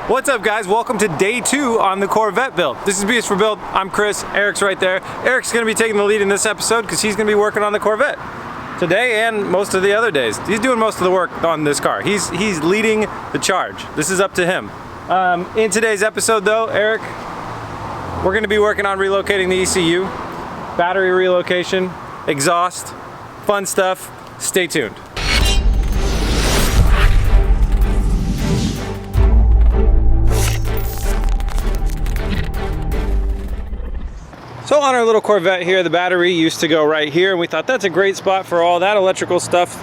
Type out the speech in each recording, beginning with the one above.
What's up, guys? Welcome to day 2 on the Corvette build. This is BS for Build. I'm Chris. Eric's right there. Eric's going to be taking the lead in this episode because he's going to be working on the Corvette today and most of the other days. He's doing most of the work on this car. He's leading the charge. This is up to him. In today's episode, though, Eric, we're going to be working on relocating the ECU, battery relocation, exhaust, fun stuff. Stay tuned. So on our little Corvette here, the battery used to go right here, and we thought that's a great spot for all that electrical stuff.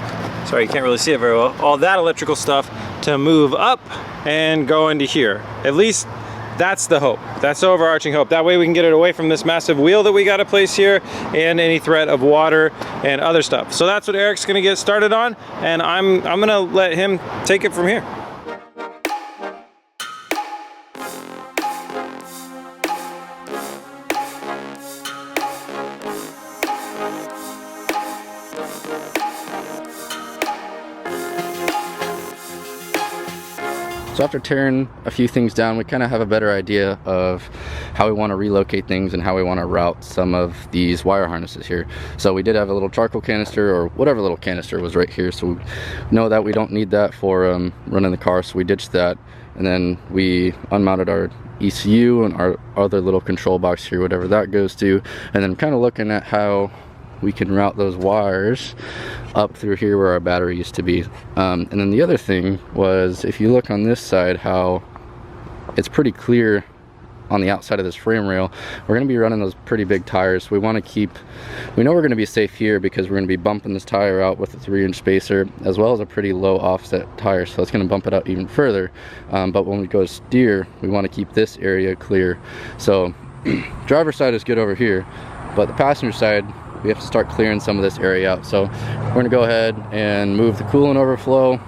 Sorry, you can't really see it very well. All that electrical stuff to move up and go into here. At least that's the hope. That's the overarching hope. That way we can get it away from this massive wheel that we got to place here and any threat of water and other stuff. So that's what Eric's going to get started on, and I'm going to let him take it from here. So after tearing a few things down, we kind of have a better idea of how we want to relocate things and how we want to route some of these wire harnesses here. So we did have a little charcoal canister, or whatever little canister was right here, so we know that we don't need that for running the car, so we ditched that. And then we unmounted our ECU and our other little control box here, whatever that goes to, and then kind of looking at how we can route those wires up through here where our battery used to be. And then the other thing was, if you look on this side, how it's pretty clear on the outside of this frame rail. We're going to be running those pretty big tires. We want to keep, we know we're going to be safe here because we're going to be bumping this tire out with a 3-inch spacer, as well as a pretty low offset tire, so it's going to bump it out even further. But when we go to steer, we want to keep this area clear. So driver's side is good over here, but the passenger side, we have to start clearing some of this area out. So we're going to go ahead and move the coolant overflow.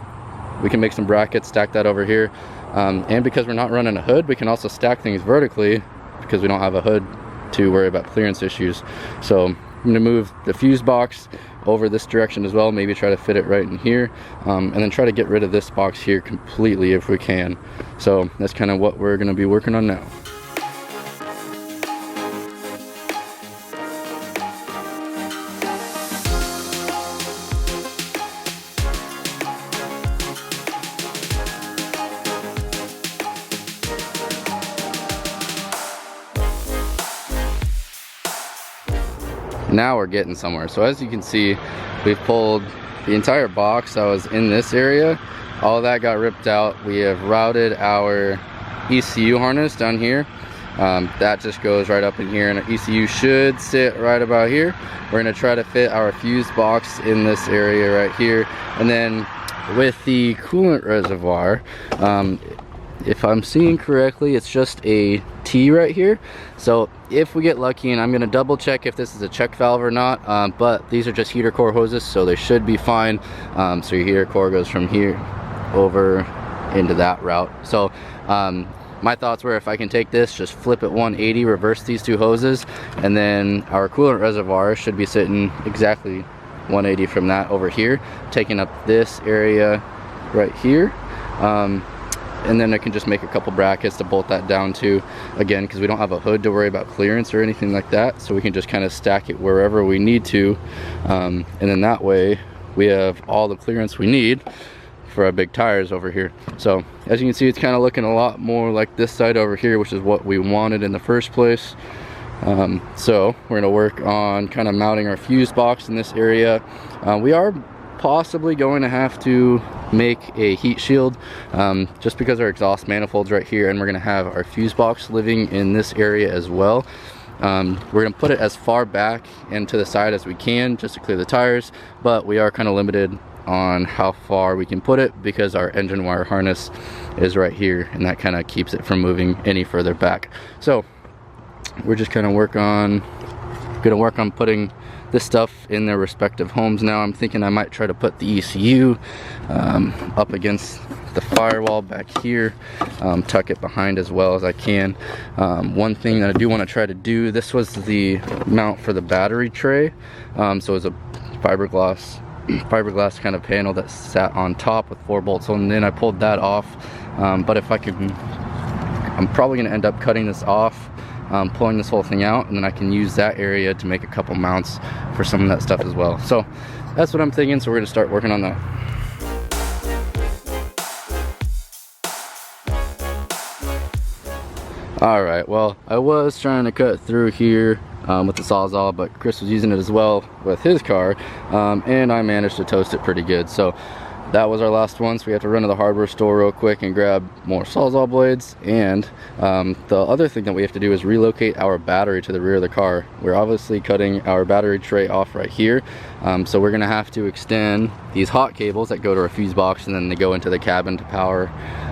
We can make some brackets, stack that over here. And because we're not running a hood, we can also stack things vertically because we don't have a hood to worry about clearance issues. So I'm going to move the fuse box over this direction as well, maybe try to fit it right in here, and then try to get rid of this box here completely if we can. So that's kind of what we're going to be working on now. Now we're getting somewhere. So as you can see, we've pulled the entire box that was in this area. All that got ripped out. We have routed our ECU harness down here. That just goes right up in here, and our ECU should sit right about here. We're going to try to fit our fuse box in this area right here. And then with the coolant reservoir, if I'm seeing correctly, it's just a T right here. So if we get lucky, and I'm going to double check if this is a check valve or not, but these are just heater core hoses, so they should be fine. So your heater core goes from here over into that route. So my thoughts were, if I can take this, just flip it 180, reverse these two hoses, and then our coolant reservoir should be sitting exactly 180 from that over here, taking up this area right here. And then I can just make a couple brackets to bolt that down to, again, because we don't have a hood to worry about clearance or anything like that, so we can just kind of stack it wherever we need to, and then that way we have all the clearance we need for our big tires over here. So as you can see, it's kind of looking a lot more like this side over here, which is what we wanted in the first place. So we're going to work on kind of mounting our fuse box in this area. We are possibly going to have to make a heat shield, just because our exhaust manifold's right here, and we're going to have our fuse box living in this area as well. We're going to put it as far back and to the side as we can just to clear the tires, but we are kind of limited on how far we can put it because our engine wire harness is right here, and that kind of keeps it from moving any further back. So we're just kind of going to work on putting this stuff in their respective homes now. I'm thinking I might try to put the ECU up against the firewall back here, tuck it behind as well as I can. One thing that I do want to try to do, this was the mount for the battery tray, so it's a fiberglass kind of panel that sat on top with 4 bolts, and then I pulled that off. But if I can I'm probably going to end up cutting this off, pulling this whole thing out, and then I can use that area to make a couple mounts for some of that stuff as well. So that's what I'm thinking, so we're going to start working on that. Alright, well, I was trying to cut through here with the Sawzall, but Chris was using it as well with his car, and I managed to toast it pretty good. So that was our last one, so we have to run to the hardware store real quick and grab more Sawzall blades. And the other thing that we have to do is relocate our battery to the rear of the car. We're obviously cutting our battery tray off right here, so we're gonna have to extend these hot cables that go to our fuse box, and then they go into the cabin to power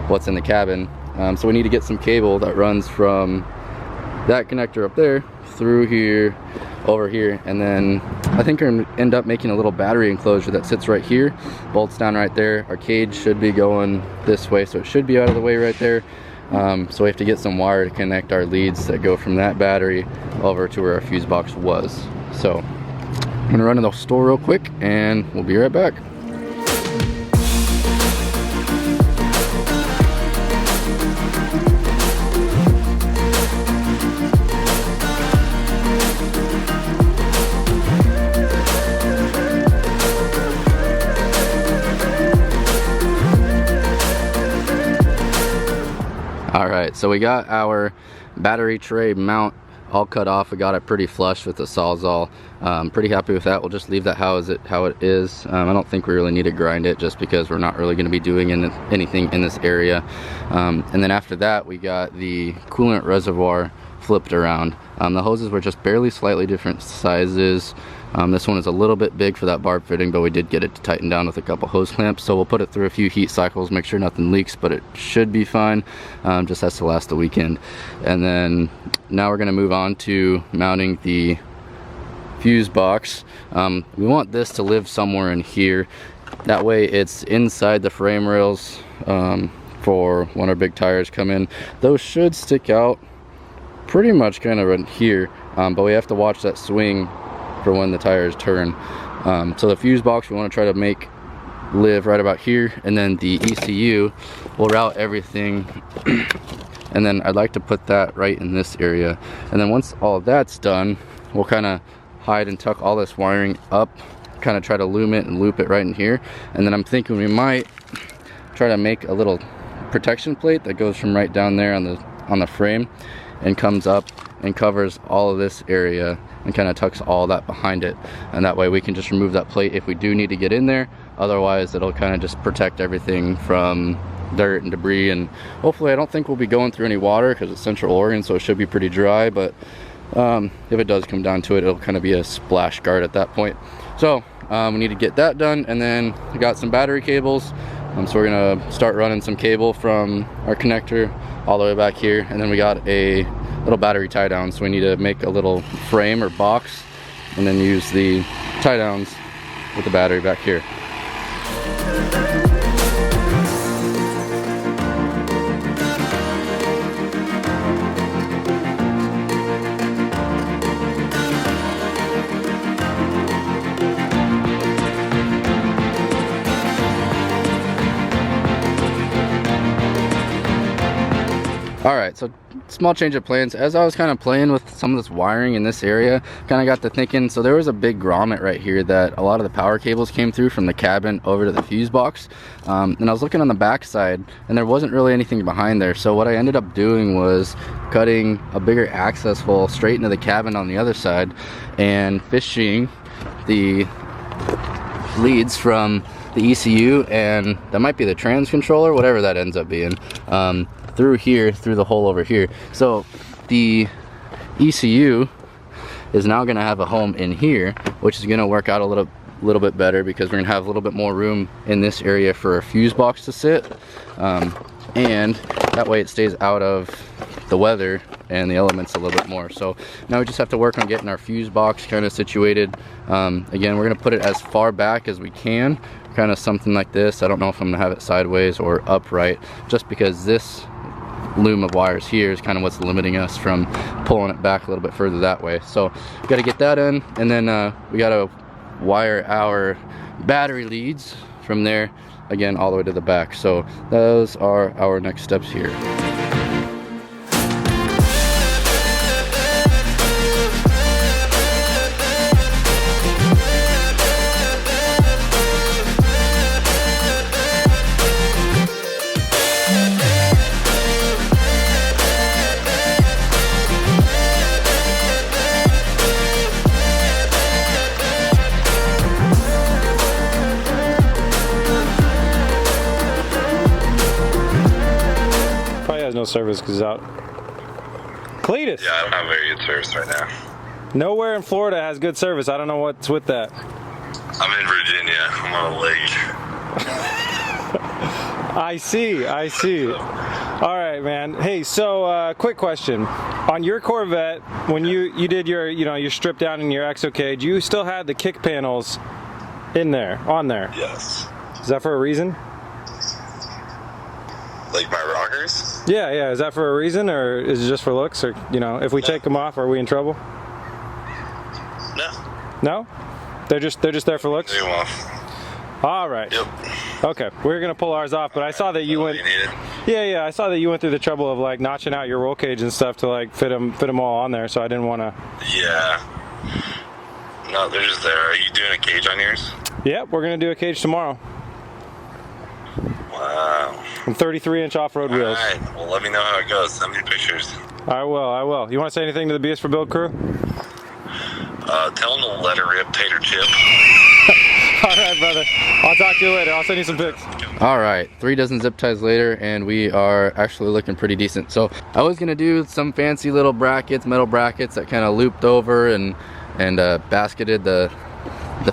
what's in the cabin. So we need to get some cable that runs from that connector up there through here, over here, and then I think we're gonna end up making a little battery enclosure that sits right here, bolts down right there. Our cage should be going this way, so it should be out of the way right there. So we have to get some wire to connect our leads that go from that battery over to where our fuse box was. So I'm gonna run to the store real quick and we'll be right back. Alright, so we got our battery tray mount all cut off. We got it pretty flush with the Sawzall. Pretty happy with that. We'll just leave that how it is. I don't think we really need to grind it, just because we're not really going to be doing anything in this area. And then after that, we got the coolant reservoir flipped around. The hoses were just barely slightly different sizes. This one is a little bit big for that barb fitting, but we did get it to tighten down with a couple hose clamps. So we'll put it through a few heat cycles, make sure nothing leaks, but it should be fine. Just has to last the weekend. And then now we're gonna move on to mounting the fuse box. We want this to live somewhere in here. That way it's inside the frame rails for when our big tires come in. Those should stick out pretty much kind of in here, but we have to watch that swing for when the tires turn. So the fuse box we want to try to make live right about here, and then the ECU will route everything and then I'd like to put that right in this area. And then once all of that's done, we'll kind of hide and tuck all this wiring up, kind of try to loom it and loop it right in here. And then I'm thinking we might try to make a little protection plate that goes from right down there on the frame and comes up and covers all of this area and kind of tucks all that behind it, and that way we can just remove that plate if we do need to get in there. Otherwise it'll kind of just protect everything from dirt and debris, and hopefully I don't think we'll be going through any water because it's Central Oregon, so it should be pretty dry. But if it does come down to it, it'll kind of be a splash guard at that point. So we need to get that done, and then we got some battery cables. So we're gonna start running some cable from our connector all the way back here, and then we got a little battery tie down, so we need to make a little frame or box and then use the tie downs with the battery back here. Alright, so small change of plans. As I was kind of playing with some of this wiring in this area, kind of got to thinking, so there was a big grommet right here that a lot of the power cables came through from the cabin over to the fuse box. And I was looking on the back side and there wasn't really anything behind there. So what I ended up doing was cutting a bigger access hole straight into the cabin on the other side and fishing the leads from the ECU, and that might be the trans controller, whatever that ends up being, through here, through the hole over here. So the ECU is now going to have a home in here, which is going to work out a little bit better because we're going to have a little bit more room in this area for a fuse box to sit, and that way it stays out of the weather and the elements a little bit more. So now we just have to work on getting our fuse box kind of situated. Again, we're going to put it as far back as we can, kind of something like this. I don't know if I'm going to have it sideways or upright, just because this loom of wires here is kind of what's limiting us from pulling it back a little bit further that way. So we got to get that in, and then we got to wire our battery leads from there again all the way to the back. So those are our next steps here. has no service because he's out. Cletus! Yeah, I don't have very good service right now. Nowhere in Florida has good service. I don't know what's with that. I'm in Virginia. I'm on a lake. I see. All right, man. Hey, so quick question. On your Corvette, when you did your, your strip down in your exo cage, you still had the kick panels on there. Yes. Is that for a reason? Like my rockers? Yeah. Is that for a reason, or is it just for looks, or if we take them off, are we in trouble? No. No? They're just there for looks? Take them off. All right. Yep. Okay, we're gonna pull ours off, but I saw that you went. You need it? Yeah. I saw that you went through the trouble of like notching out your roll cage and stuff to like fit them all on there. So I didn't want to. Yeah. No, they're just there. Are you doing a cage on yours? Yep, we're gonna do a cage tomorrow. Wow. And 33-inch off-road wheels. All right. Well, let me know how it goes. Send me pictures. I will. You want to say anything to the BS for Build crew? Tell them to let her rip tater chip. All right, brother. I'll talk to you later. I'll send you some pics. All right, 3 dozen zip ties later, and we are actually looking pretty decent. So I was gonna do some fancy little brackets, metal brackets that kind of looped over and basketed the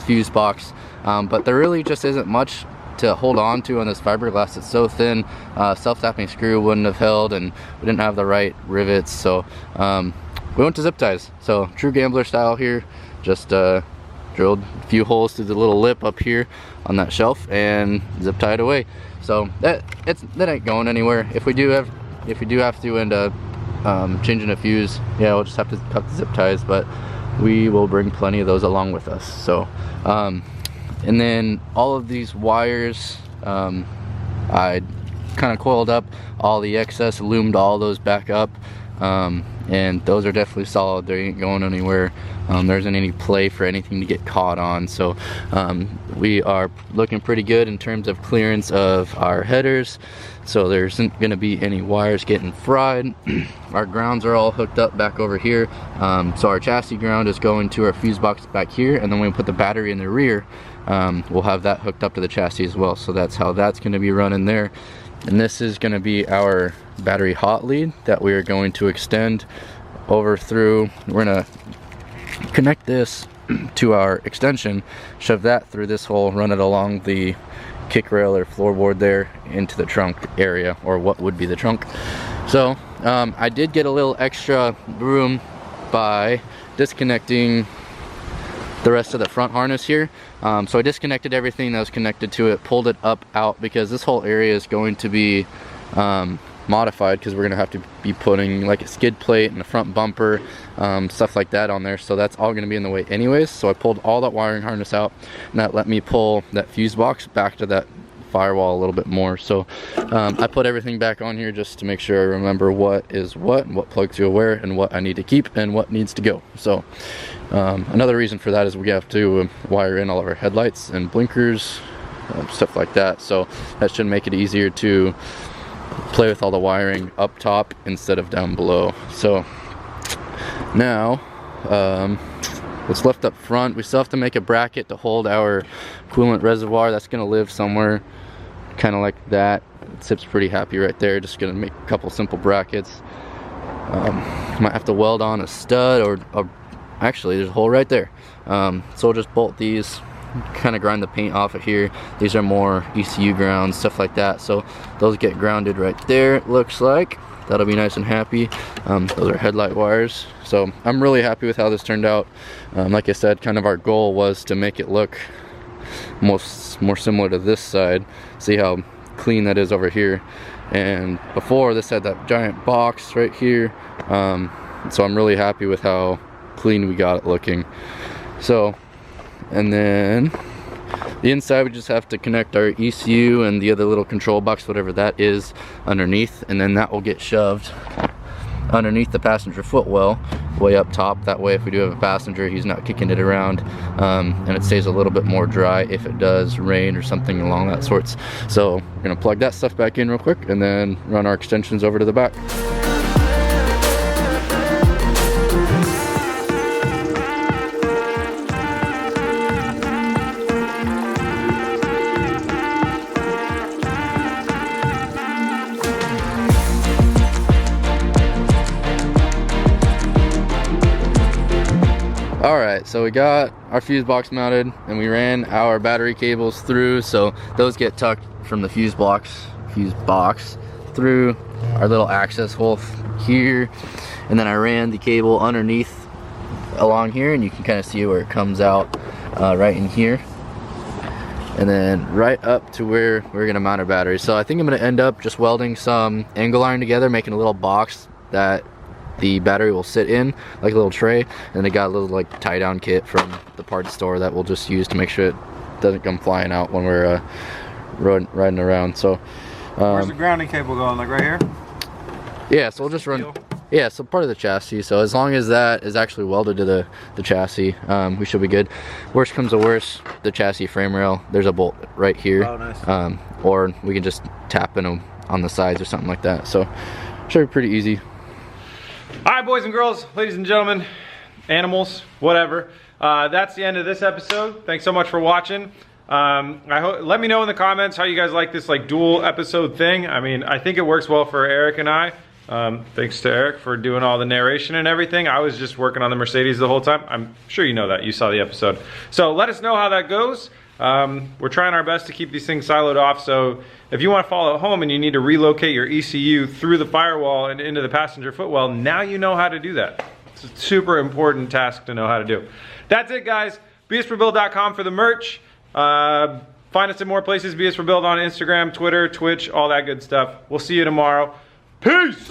fuse box, but there really just isn't much to hold on to on this fiberglass. It's so thin. Self-tapping screw wouldn't have held, and we didn't have the right rivets. So we went to zip ties. So true gambler style here. Just drilled a few holes through the little lip up here on that shelf and zip tied away. So that ain't going anywhere. If we do have to end up changing a fuse, yeah, we'll just have to cut the zip ties, but we will bring plenty of those along with us. So and then all of these wires, I kind of coiled up all the excess, loomed all those back up, and those are definitely solid. They ain't going anywhere. There isn't any play for anything to get caught on. So we are looking pretty good in terms of clearance of our headers. So there isn't going to be any wires getting fried. Our grounds are all hooked up back over here. So our chassis ground is going to our fuse box back here, and then when we put the battery in the rear, we'll have that hooked up to the chassis as well. So that's how that's going to be running there. And this is going to be our battery hot lead that we are going to extend over through. We're going to connect this to our extension, shove that through this hole, run it along the kick rail or floorboard there into the trunk area, or what would be the trunk. So I did get a little extra room by disconnecting the rest of the front harness here. So I disconnected everything that was connected to it, pulled it up out, because this whole area is going to be modified, because we're going to have to be putting like a skid plate and a front bumper, stuff like that on there. So that's all going to be in the way anyways. So I pulled all that wiring harness out, and that let me pull that fuse box back to that firewall a little bit more. So I put everything back on here just to make sure I remember what is what, and what plugs go where, and what I need to keep and what needs to go. So another reason for that is we have to wire in all of our headlights and blinkers, stuff like that. So that should make it easier to play with all the wiring up top instead of down below. So now what's left up front, we still have to make a bracket to hold our coolant reservoir. That's going to live somewhere kind of like that. Sip's pretty happy right there. Just going to make a couple simple brackets. Might have to weld on a stud, or actually there's a hole right there. So we'll just bolt these, kind of grind the paint off of here. These are more ECU grounds, stuff like that. So those get grounded right there, it looks like. That'll be nice and happy. Those are headlight wires. So I'm really happy with how this turned out. Like I said, kind of our goal was to make it look more similar to this side. See how clean that is over here. And before, this had that giant box right here. So I'm really happy with how clean we got it looking. So, and then the inside, we just have to connect our ECU and the other little control box, whatever that is, underneath, and then that will get shoved underneath the passenger footwell way up top. That way, if we do have a passenger, he's not kicking it around, and it stays a little bit more dry if it does rain or something along that sorts. So we're gonna plug that stuff back in real quick and then run our extensions over to the back. Alright, so we got our fuse box mounted and we ran our battery cables through, so those get tucked from the fuse box through our little access hole here, and then I ran the cable underneath along here, and you can kind of see where it comes out right in here, and then right up to where we're gonna mount our battery. So I think I'm gonna end up just welding some angle iron together, making a little box that the battery will sit in, like a little tray, and they got a little like tie down kit from the parts store that we'll just use to make sure it doesn't come flying out when we're riding around. So where's the grounding cable going, like right here? Yeah, so we'll just run, yeah, so part of the chassis, so as long as that is actually welded to the chassis, we should be good. Worst comes to worst, the chassis frame rail, there's a bolt right here. Oh, nice. Or we can just tap in them on the sides or something like that, so should be pretty easy. All right, boys and girls, ladies and gentlemen, animals, whatever. That's the end of this episode. Thanks so much for watching. Let me know in the comments how you guys like this like dual episode thing. I mean, I think it works well for Eric and I. Thanks to Eric for doing all the narration and everything. I was just working on the Mercedes the whole time. I'm sure you know that. You saw the episode. So let us know how that goes. We're trying our best to keep these things siloed off, so if you want to follow at home and you need to relocate your ECU through the firewall and into the passenger footwell, now you know how to do that. It's a super important task to know how to do. That's it, guys. bsforbuild.com for the merch. Find us in more places. BS for Build on Instagram, Twitter, Twitch, all that good stuff. We'll see you tomorrow. Peace!